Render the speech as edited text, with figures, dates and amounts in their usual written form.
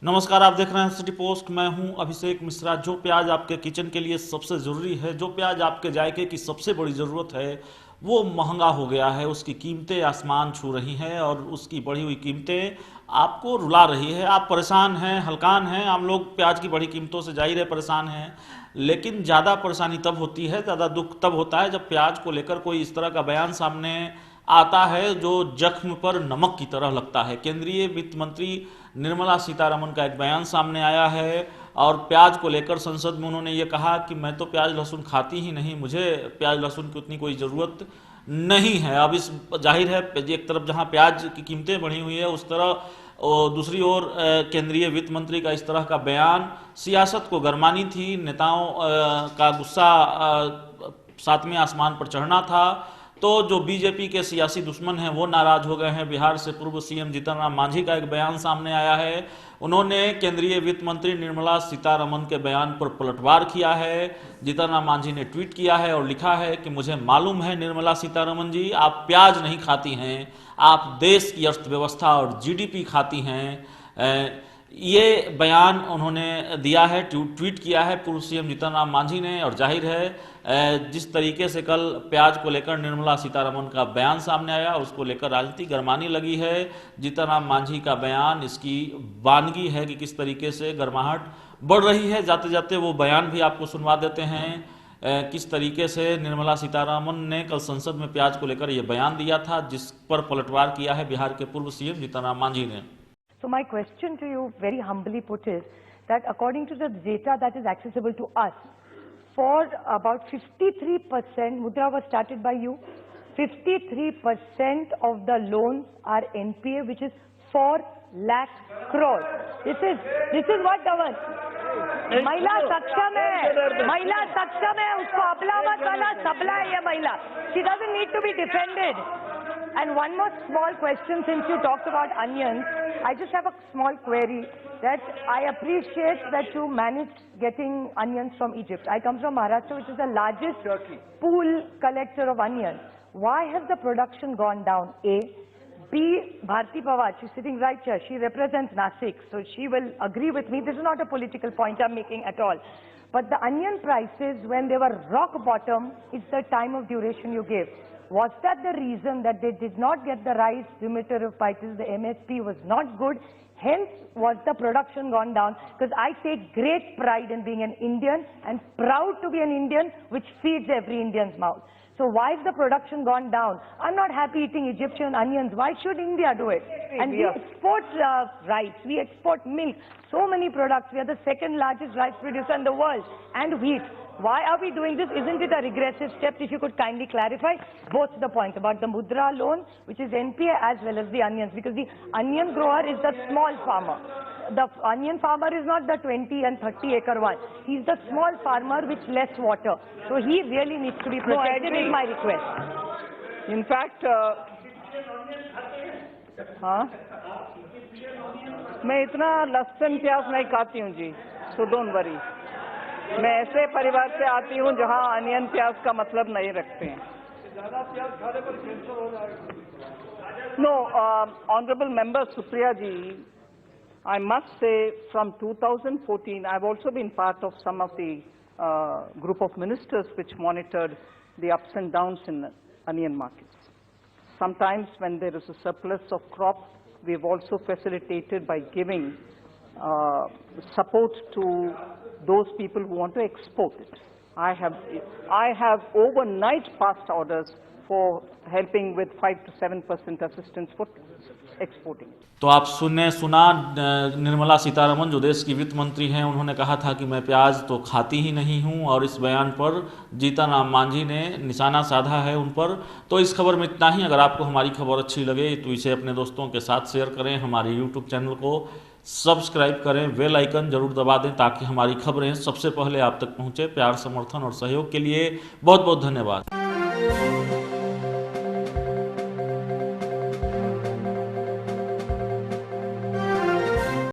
नमस्कार, आप देख रहे हैं सिटी पोस्ट। मैं हूं अभिषेक मिश्रा। जो प्याज आपके किचन के लिए सबसे ज़रूरी है, जो प्याज आपके जायके की सबसे बड़ी ज़रूरत है, वो महंगा हो गया है। उसकी कीमतें आसमान छू रही हैं और उसकी बढ़ी हुई कीमतें आपको रुला रही है। आप परेशान हैं, हलकान हैं। हम लोग प्याज की बढ़ी कीमतों से जाहिर है परेशान हैं, लेकिन ज़्यादा परेशानी तब होती है, ज़्यादा दुख तब होता है जब प्याज को लेकर कोई इस तरह का बयान सामने आता है जो जख्म पर नमक की तरह लगता है। केंद्रीय वित्त मंत्री निर्मला सीतारमण का एक बयान सामने आया है और प्याज को लेकर संसद में उन्होंने ये कहा कि मैं तो प्याज लहसुन खाती ही नहीं, मुझे प्याज लहसुन की उतनी कोई ज़रूरत नहीं है। अब इस जाहिर है एक तरफ जहां प्याज की कीमतें बढ़ी हुई है, उस तरह और दूसरी ओर केंद्रीय वित्त मंत्री का इस तरह का बयान सियासत को गरमानी थी। नेताओं का गुस्सा सातवें आसमान पर चढ़ना था। तो जो बीजेपी के सियासी दुश्मन हैं वो नाराज हो गए हैं। बिहार से पूर्व सीएम जीतन राम मांझी का एक बयान सामने आया है। उन्होंने केंद्रीय वित्त मंत्री निर्मला सीतारमण के बयान पर पलटवार किया है। जीतन राम मांझी ने ट्वीट किया है और लिखा है कि मुझे मालूम है निर्मला सीतारमण जी, आप प्याज नहीं खाती हैं, आप देश की अर्थव्यवस्था और जीडीपी खाती हैं। ये बयान उन्होंने दिया है, ट्वीट किया है पूर्व सीएम जीतन राम मांझी ने। और जाहिर है जिस तरीके से कल प्याज को लेकर निर्मला सीतारमण का बयान सामने आया, उसको लेकर राजनीति गरमाने लगी है। जीतन राम मांझी का बयान इसकी वानगी है कि किस तरीके से गरमाहट बढ़ रही है। जाते जाते वो बयान भी आपको सुनवा देते हैं किस तरीके से निर्मला सीतारमण ने कल संसद में प्याज को लेकर यह बयान दिया था, जिस पर पलटवार किया है बिहार के पूर्व सीएम जीतन राम मांझी ने। So my question to you, very humbly put, is that according to the data that is accessible to us, for about 53%, Mudra was started by you, 53% of the loans are NPA, which is 4 lakh crores. This is what Dhawan. महिला सक्षम है, उसको अपला मत वाला सबला है ये महिला. She doesn't need to be defended. And one more small question, since you talked about onions, I just have a small query that I appreciate that you managed getting onions from Egypt. I come from Maharashtra, which is the largest pool collector of onions. Why has the production gone down? A. B. Bharti Pawar, she's sitting right here. She represents Nasik, so she will agree with me. This is not a political point I'm making at all. But the onion prices, when they were rock bottom, is the time of duration you gave. Was that the reason that they did not get the rice remitter of prices? The MSP was not good. Hence, was the production gone down? Because I take great pride in being an Indian and proud to be an Indian, which feeds every Indian's mouth. So why is the production gone down? I'm not happy eating Egyptian onions. Why should India do it? And we export rice, we export milk, so many products. We are the second largest rice producer in the world, and wheat. Why are we doing this? Isn't it a regressive step? If you could kindly clarify both the points about the Mudra loan, which is NPA, as well as the onions, because the onion grower is the small farmer. The onion farmer is not the 20 and 30 acre one. He's the small farmer with less water. So he really needs to be protected, is my request. In fact, हाँ, मैं इतना लहसुन प्याज नहीं खाती हूँ जी, so don't worry. मैं ऐसे परिवार से आती हूँ जहाँ अनियन प्याज का मतलब नहीं रखते हैं. No, honorable member Supriya ji, I must say from 2014, I've also been part of some of the group of ministers which monitored the ups and downs in onion markets. Sometimes when there is a surplus of crop, we've also facilitated by giving support to those people who want to export it. I have overnight passed orders for helping with 5 to 7% assistance for exporting. तो आप सुना निर्मला सीतारमण जो देश की वित्त मंत्री हैं, उन्होंने कहा था कि मैं प्याज तो खाती ही नहीं हूं, और इस बयान पर जीतन राम मांझी ने निशाना साधा है उन पर। तो इस खबर में इतना ही। अगर आपको हमारी खबर अच्छी लगे तो इसे अपने दोस्तों के साथ शेयर करें, हमारे यूट्यूब चैनल को सब्सक्राइब करें, बेल आइकन जरूर दबा दें ताकि हमारी खबरें सबसे पहले आप तक पहुँचे। प्यार, समर्थन और सहयोग के लिए बहुत बहुत धन्यवाद।